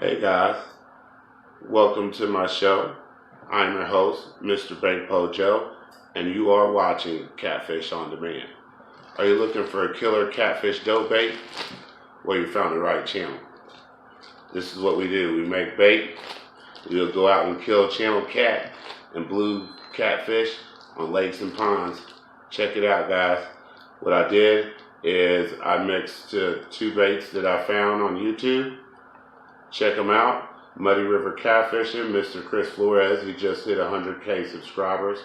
Hey guys, welcome to my show. I'm your host, Mr. Bankpo Joe, and you are watching Catfish on Demand. Are you looking for a killer catfish dough bait? Well, you found the right channel. This is what we do. We make bait. We'll go out and kill channel cat and blue catfish on lakes and ponds. Check it out, guys. What I did is I mixed two baits that I found on YouTube. Check them out. Muddy River Catfishing, Mr. Chris Flores. He just hit 100K subscribers.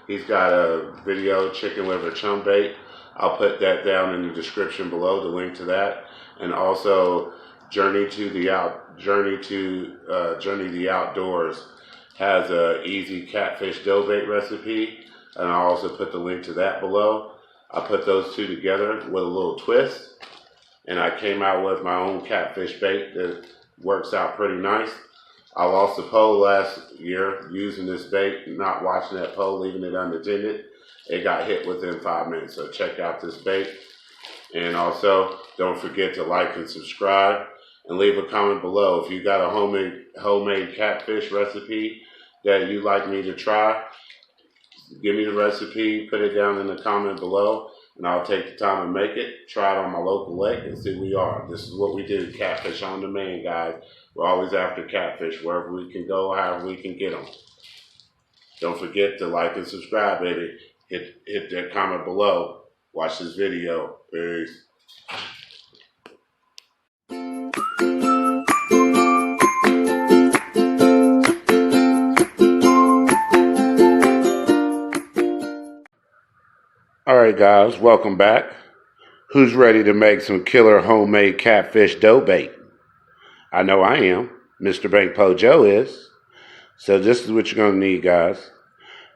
He's got a video, Chicken Liver Chum Bait. I'll put that down in the description below, the link to that. And also Journey the Outdoors has a easy catfish dough bait recipe. And I'll also put the link to that below. I put those two together with a little twist. And I came out with my own catfish bait that works out pretty nice. I lost a pole last year using this bait, not watching that pole, leaving it unattended. It got hit within 5 minutes, so check out this bait. And also, don't forget to like and subscribe, and leave a comment below. If you got a homemade catfish recipe that you'd like me to try, give me the recipe, put it down in the comment below, and I'll take the time to make it, try it on my local lake, and see where we are. This is what we do, Catfish on Demand, guys. We're always after catfish, wherever we can go, however we can get them. Don't forget to like and subscribe, baby. Hit that comment below. Watch this video. Peace. Alright guys, welcome back. Who's ready to make some killer homemade catfish dough bait? I know I am. Mr. Bankpo Joe is. So this is what you're going to need, guys.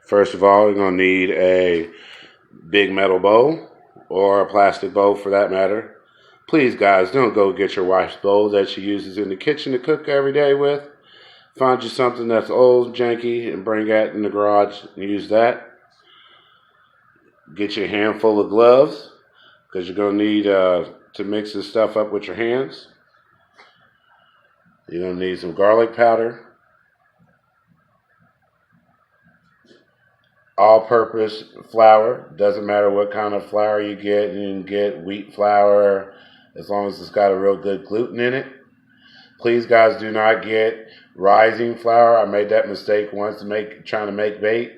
First of all, you're going to need a big metal bowl, or a plastic bowl for that matter. Please guys, don't go get your wife's bowl that she uses in the kitchen to cook every day with. Find you something that's old, janky, and bring that in the garage and use that. Get you a handful of gloves, because you're going to need to mix this stuff up with your hands. You're going to need some garlic powder, all-purpose flour. Doesn't matter what kind of flour you get. You can get wheat flour as long as it's got a real good gluten in it. Please, guys, do not get rising flour. I made that mistake once trying to make bait.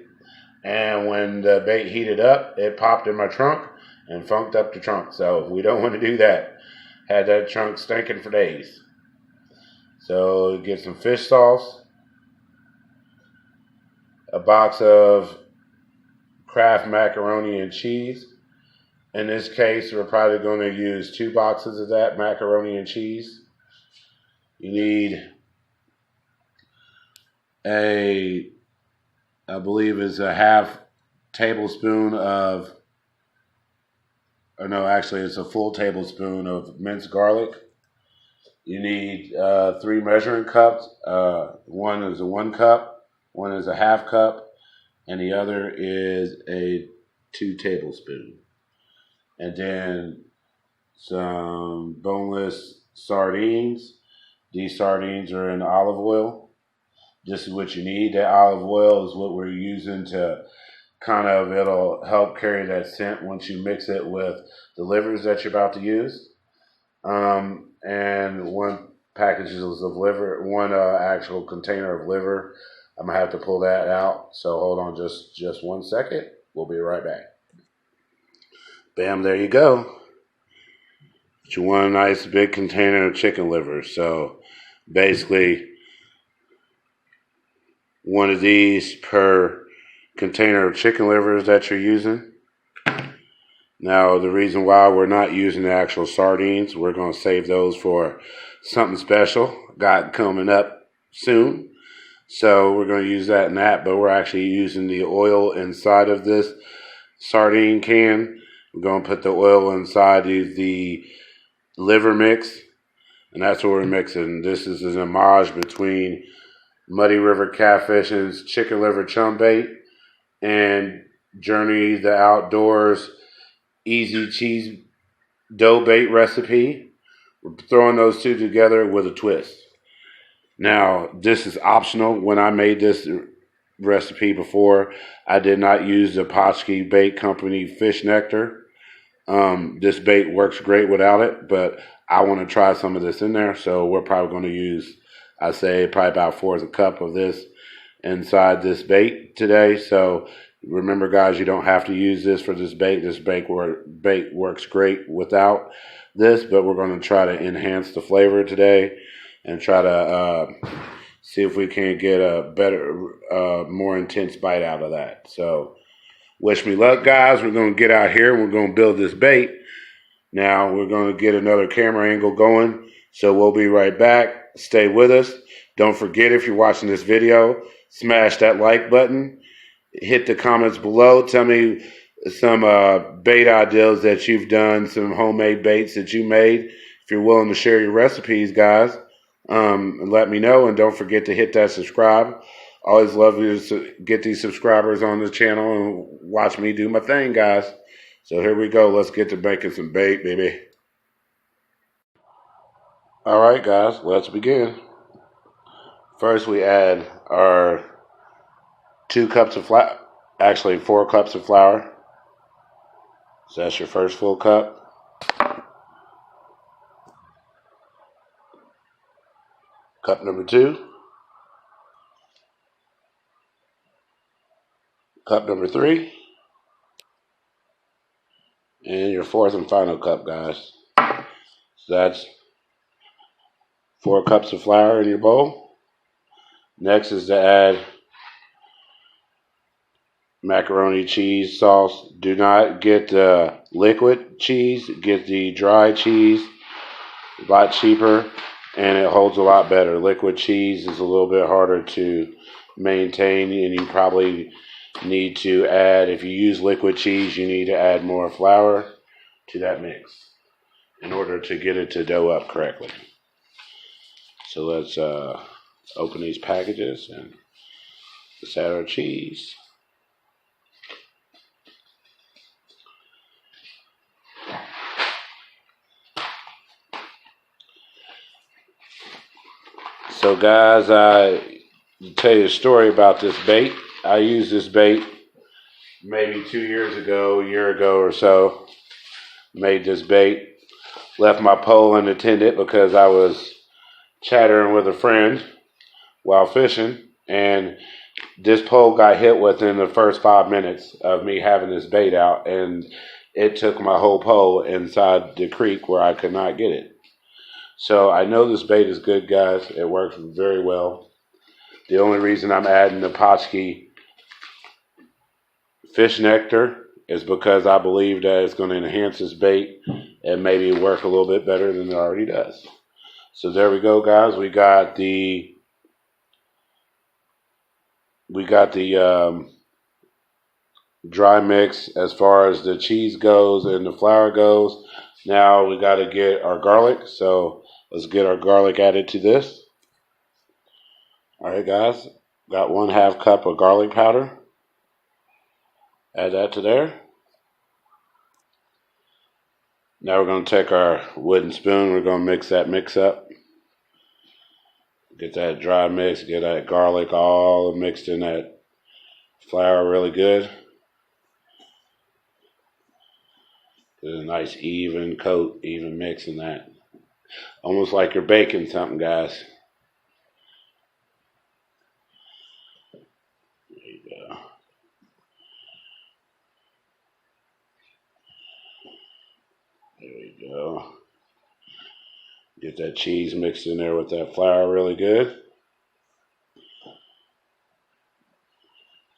And when the bait heated up, it popped in my trunk and funked up the trunk. So we don't want to do that. Had that trunk stinking for days. So get some fish sauce, a box of Kraft macaroni and cheese. In this case, we're probably going to use 2 boxes of that macaroni and cheese. You need I believe is a half tablespoon of, or no, actually it's a full tablespoon of minced garlic. You need 3 measuring cups. One is a 1 cup, one is a half cup, and the other is a 2 tablespoons. And then some boneless sardines. These sardines are in olive oil. This is what you need. That olive oil is what we're using to it'll help carry that scent once you mix it with the livers that you're about to use. And 1 package of liver, 1 actual container of liver. I'm going to have to pull that out. So hold on just 1 second. We'll be right back. Bam, there you go. But you want a nice big container of chicken liver. So basically, 1 of these per container of chicken livers that you're using. Now, the reason why we're not using the actual sardines, we're going to save those for something special got coming up soon. So we're going to use that in that, but we're actually using the oil inside of this sardine can. We're going to put the oil inside the liver mix, and that's what we're mixing. This is an homage between Muddy River Catfishing's Chicken Liver Chum Bait and Journey the Outdoors Easy Cheese Dough Bait recipe. We're throwing those two together with a twist. Now, this is optional. When I made this recipe before, I did not use the Pautzebaitco company fish nectar. This bait works great without it, but I want to try some of this in there, so we're probably going to use, I say, probably about 1/4 cup of this inside this bait today. So remember, guys, you don't have to use this for this bait. This bait works great without this, but we're going to try to enhance the flavor today and try to see if we can get a better, more intense bite out of that. So wish me luck, guys. We're going to get out here and we're going to build this bait. Now we're going to get another camera angle going. So we'll be right back. Stay with us. Don't forget, if you're watching this video, smash that like button. Hit the comments below. Tell me some bait ideas that you've done, some homemade baits that you made. If you're willing to share your recipes, guys, let me know. And don't forget to hit that subscribe. Always love to get these subscribers on the channel and watch me do my thing, guys. So here we go. Let's get to making some bait, baby. All right, guys, let's begin. First, we add our 2 cups of flour, actually 4 cups of flour. So that's your first full cup. Cup number 2. Cup number 3. And your 4th and final cup, guys. So that's 4 cups of flour in your bowl. Next is to add macaroni cheese sauce. Do not get the liquid cheese. Get the dry cheese. A lot cheaper and it holds a lot better. Liquid cheese is a little bit harder to maintain, and you probably need to add, if you use liquid cheese, you need to add more flour to that mix in order to get it to dough up correctly. So let's open these packages and let's add our cheese. So guys, I tell you a story about this bait. I used this bait maybe 2 years ago, a year ago or so. Made this bait. Left my pole unattended because I was chattering with a friend while fishing, and this pole got hit within the first 5 minutes of me having this bait out, and it took my whole pole inside the creek where I could not get it. So I know this bait is good, guys. It works very well. The only reason I'm adding the Pautzebaitco fish nectar is because I believe that it's going to enhance this bait and maybe work a little bit better than it already does. So there we go, guys. We got the dry mix as far as the cheese goes and the flour goes. Now we got to get our garlic. So let's get our garlic added to this. All right, guys. Got 1/2 cup of garlic powder. Add that to there. Now we're going to take our wooden spoon. We're going to mix that mix up. Get that dry mix. Get that garlic all mixed in that flour really good. Get a nice even coat, even mix in that. Almost like you're baking something, guys. There you go. There we go. Get that cheese mixed in there with that flour really good.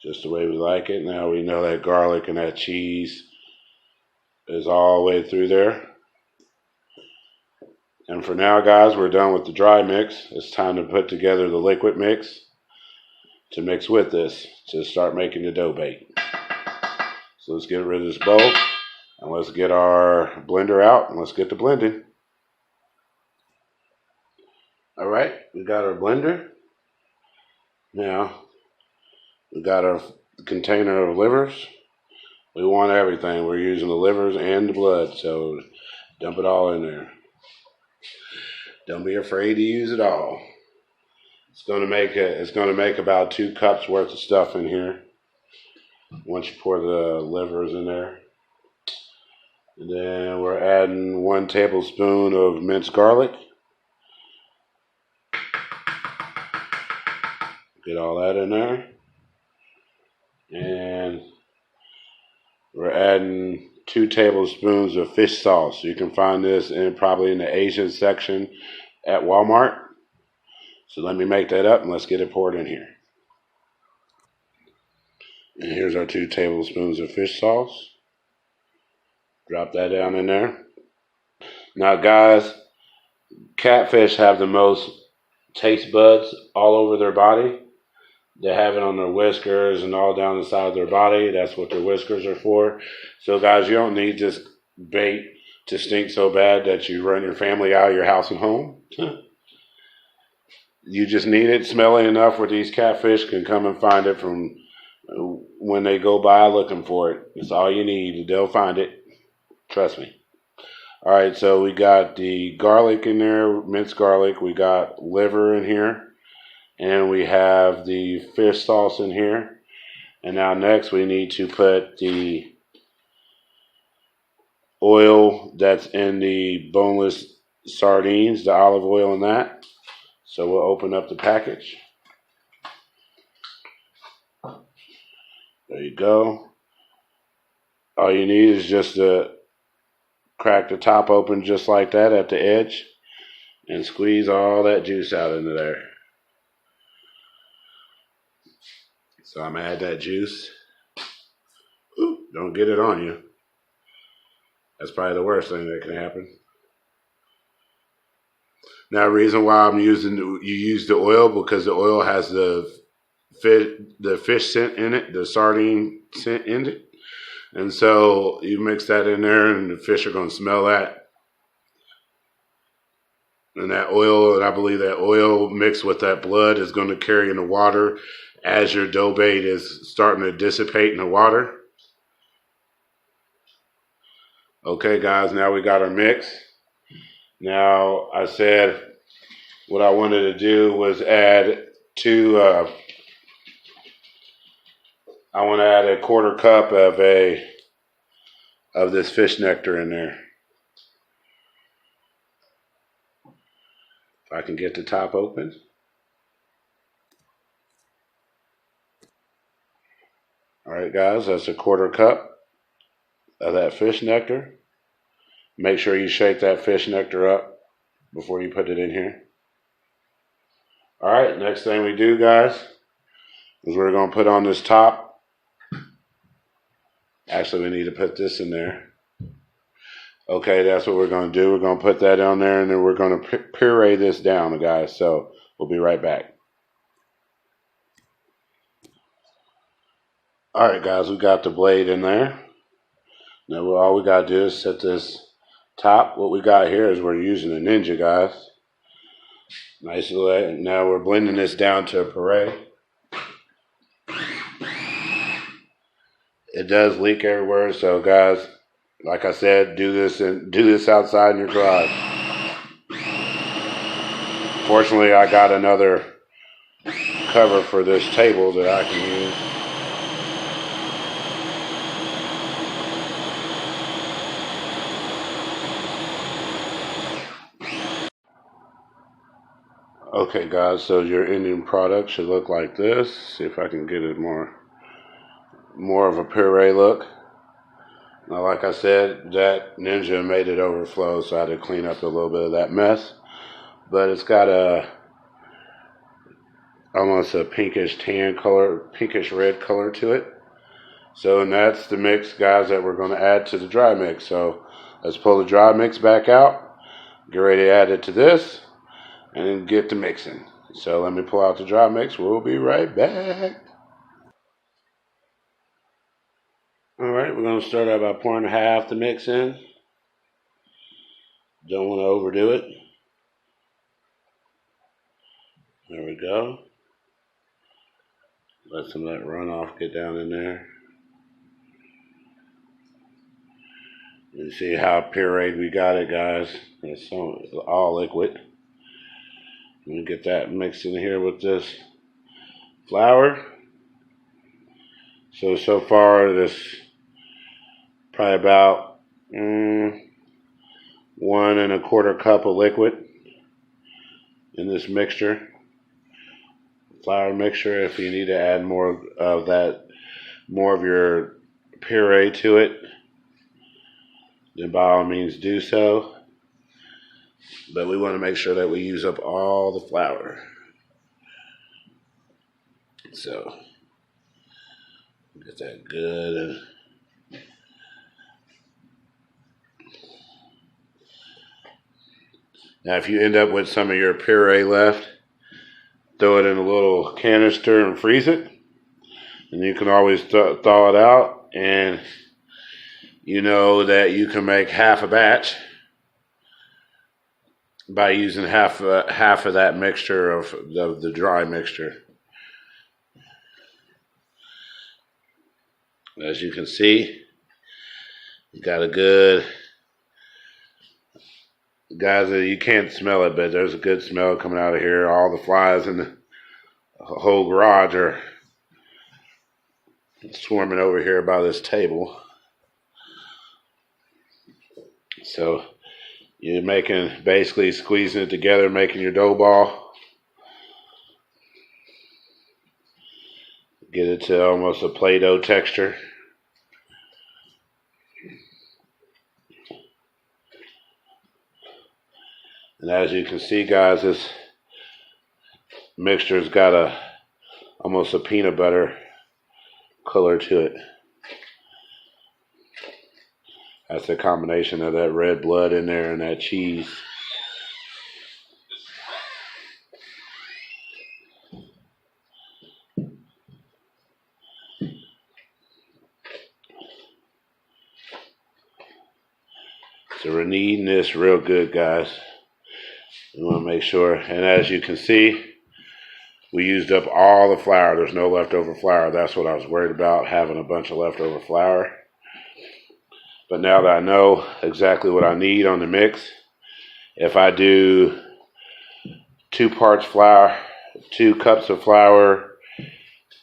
Just the way we like it. Now we know that garlic and that cheese is all the way through there. And for now, guys, we're done with the dry mix. It's time to put together the liquid mix to mix with this to start making the dough bait. So let's get rid of this bowl and let's get our blender out and let's get to blending. All right, we got our blender. Now we got our container of livers. We want everything. We're using the livers and the blood, so dump it all in there. Don't be afraid to use it all. It's gonna make about 2 cups worth of stuff in here. Once you pour the livers in there. And then we're adding 1 tablespoon of minced garlic. Get all that in there. And we're adding 2 tablespoons of fish sauce. You can find this probably in the Asian section at Walmart. So let me make that up and let's get it poured in here. And here's our 2 tablespoons of fish sauce. Drop that down in there. Now guys, catfish have the most taste buds all over their body. They have it on their whiskers and all down the side of their body. That's what their whiskers are for. So guys, you don't need this bait to stink so bad that you run your family out of your house and home. You just need it smelly enough where these catfish can come and find it from when they go by looking for it. It's all you need. They'll find it. Trust me. All right, so we got the garlic in there, minced garlic. We got liver in here. And we have the fish sauce in here. And now next we need to put the oil that's in the boneless sardines, the olive oil in that. So we'll open up the package. There you go. All you need is just to crack the top open just like that at the edge and squeeze all that juice out into there. So I'm going to add that juice. Ooh, don't get it on you. That's probably the worst thing that can happen. Now, the reason why you use the oil, because the oil has the fish scent in it, the sardine scent in it. And so you mix that in there and the fish are going to smell that. And that oil, and I believe that oil mixed with that blood is going to carry in the water as your dough bait is starting to dissipate in the water. Okay guys, now we got our mix. Now I said what I wanted to do was add I want to add a 1/4 cup of this fish nectar in there. If I can get the top open. All right, guys, that's a 1/4 cup of that fish nectar. Make sure you shake that fish nectar up before you put it in here. All right, next thing we do, guys, is we're going to put on this top. Actually, we need to put this in there. Okay, that's what we're going to do. We're going to put that on there, and then we're going to puree this down, guys. So we'll be right back. All right, guys, we got the blade in there. Now all we got to do is set this top. What we got here is we're using a Ninja, guys. Nice little. Now we're blending this down to a puree. It does leak everywhere, so guys, like I said, do this outside in your garage. Fortunately, I got another cover for this table that I can use. Okay guys, so your ending product should look like this. See if I can get it more of a puree look. Now like I said, that Ninja made it overflow, so I had to clean up a little bit of that mess. But it's got almost a pinkish tan color, pinkish red color to it. So and that's the mix, guys, that we're going to add to the dry mix. So let's pull the dry mix back out. Get ready to add it to this. And then get to mixing. So let me pull out the dry mix. We'll be right back. All right, we're going to start out by pouring half the mix in. Don't want to overdo it. There we go. Let some of that runoff get down in there. You see how pureed we got it, guys. It's all liquid. Let me get that mixed in here with this flour. So far, this probably about 1¼ cup of liquid in this mixture. Flour mixture. If you need to add more of that, more of your puree to it, then by all means do so. But we want to make sure that we use up all the flour. So get that good. Now if you end up with some of your puree left, throw it in a little canister and freeze it. And you can always thaw it out, and you know that you can make half a batch by using half of that mixture of the dry mixture. As you can see, you got a good, guys, you can't smell it, but there's a good smell coming out of here. All the flies in the whole garage are swarming over here by this table. So you're basically squeezing it together, making your dough ball. Get it to almost a Play-Doh texture. And as you can see, guys, this mixture's got almost a peanut butter color to it. That's a combination of that red blood in there and that cheese. So we're kneading this real good, guys. We want to make sure, and as you can see, we used up all the flour. There's no leftover flour. That's what I was worried about, having a bunch of leftover flour. But now that I know exactly what I need on the mix, if I do 2 parts flour, 2 cups of flour,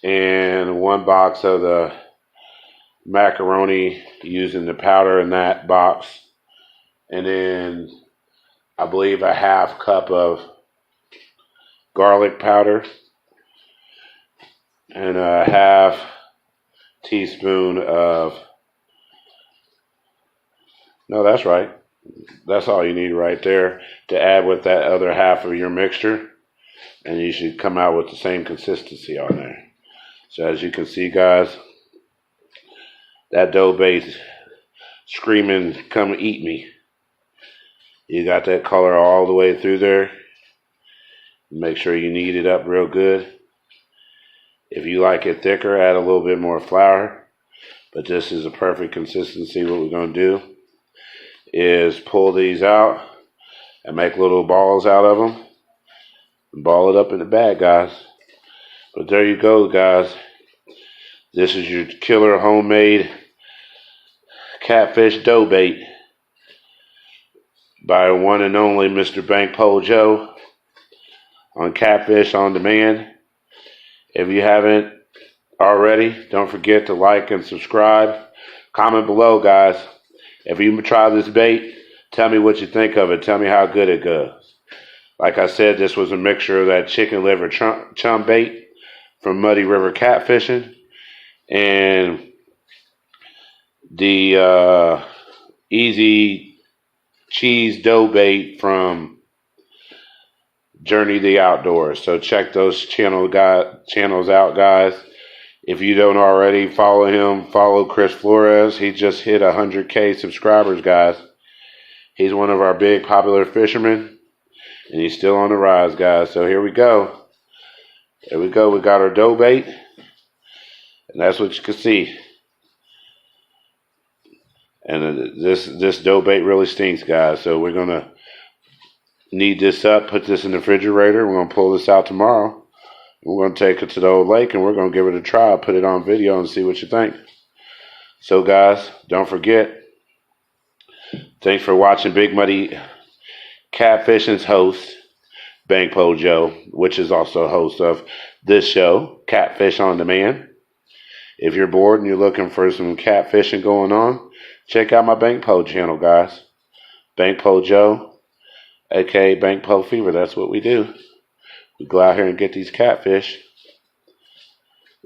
and 1 box of the macaroni using the powder in that box, and then I believe a ½ cup of garlic powder, and a ½ teaspoon of, no, that's right. That's all you need right there to add with that other half of your mixture. And you should come out with the same consistency on there. So as you can see, guys, that Doughbait screaming, come eat me. You got that color all the way through there. Make sure you knead it up real good. If you like it thicker, add a little bit more flour. But this is a perfect consistency. What we're going to do is pull these out and make little balls out of them and ball it up in the bag, guys. But there you go, guys. This is your killer homemade catfish Doughbait by one and only Mr. Bank Pole Joe on Catfish on Demand. If you haven't already, don't forget to like and subscribe. Comment below, guys. If you try this bait, tell me what you think of it. Tell me how good it goes. Like I said, this was a mixture of that chicken liver chum bait from Muddy River Catfishing and the easy cheese dough bait from Journey the Outdoors. So check those channels out, guys. If you don't already follow him, follow Chris Flores. He just hit 100K subscribers, guys. He's one of our big popular fishermen, and he's still on the rise, guys. So here we go. There we go. We got our Doughbait, and that's what you can see. And this Doughbait really stinks, guys. So we're gonna knead this up, put this in the refrigerator. We're gonna pull this out tomorrow. We're going to take it to the old lake and we're going to give it a try, put it on video and see what you think. So guys, don't forget, thanks for watching Big Muddy Catfishing's host, Bankpo Joe, which is also host of this show, Catfish on Demand. If you're bored and you're looking for some catfishing going on, check out my Bankpo channel, guys. Bankpo Joe, aka Bankpo Fever. That's what we do. We go out here and get these catfish.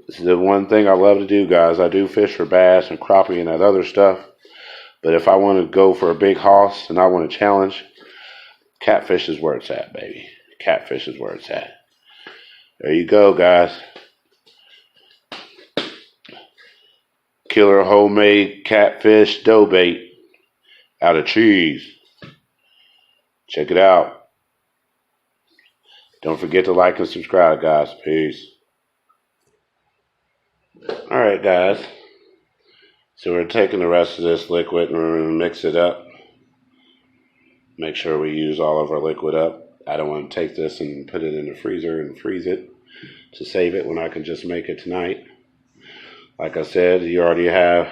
This is the one thing I love to do, guys. I do fish for bass and crappie and that other stuff. But if I want to go for a big hoss and I want to challenge, catfish is where it's at, baby. Catfish is where it's at. There you go, guys. Killer homemade catfish dough bait out of cheese. Check it out. Don't forget to like and subscribe, guys. Peace. Alright, guys. So we're taking the rest of this liquid and we're going to mix it up. Make sure we use all of our liquid up. I don't want to take this and put it in the freezer and freeze it to save it when I can just make it tonight. Like I said, you already have,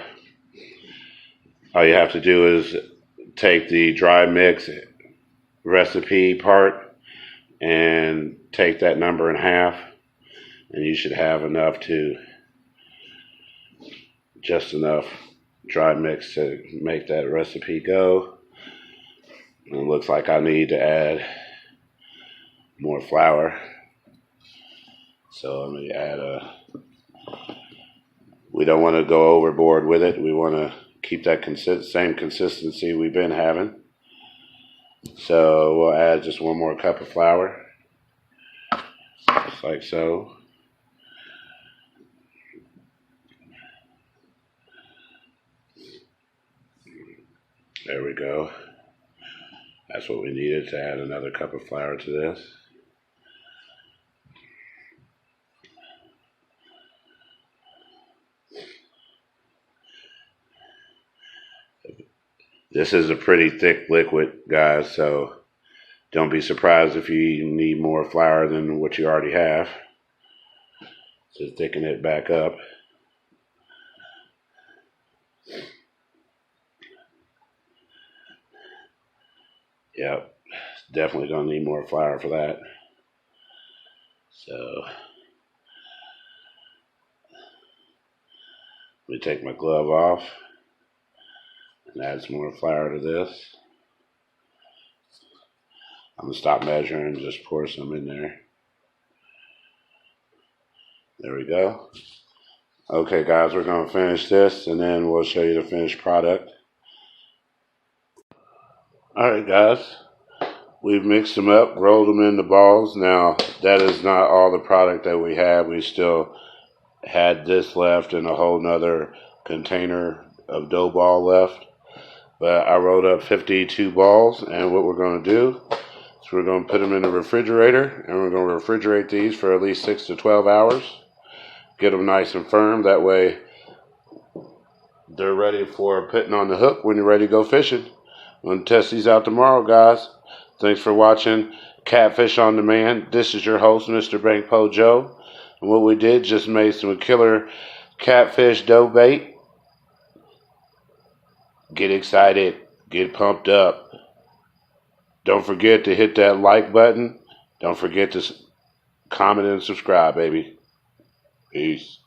all you have to do is take the dry mix recipe part and take that number in half, and you should have enough just enough dry mix to make that recipe go. And it looks like I need to add more flour. So let me add we don't want to go overboard with it. We want to keep that same consistency we've been having. So we'll add just one more cup of flour, just like so. There we go. That's what we needed to add another cup of flour to this. This is a pretty thick liquid, guys, so don't be surprised if you need more flour than what you already have. To thicken it back up. Yep, definitely gonna need more flour for that. So let me take my glove off and add some more flour to this. I'm gonna stop measuring and just pour some in there. There we go. Okay, guys, we're gonna finish this and then we'll show you the finished product. Alright, guys, we've mixed them up, rolled them into balls. Now, that is not all the product that we have. We still had this left and a whole nother container of dough ball left. But I rolled up 52 balls, and what we're going to do is we're going to put them in the refrigerator, and we're going to refrigerate these for at least 6 to 12 hours. Get them nice and firm. That way, they're ready for putting on the hook when you're ready to go fishing. I'm going to test these out tomorrow, guys. Thanks for watching Catfish on Demand. This is your host, Mr. Bankpo Joe. And what we did, just made some killer catfish dough bait. Get excited. Get pumped up. Don't forget to hit that like button. Don't forget to comment and subscribe, baby. Peace.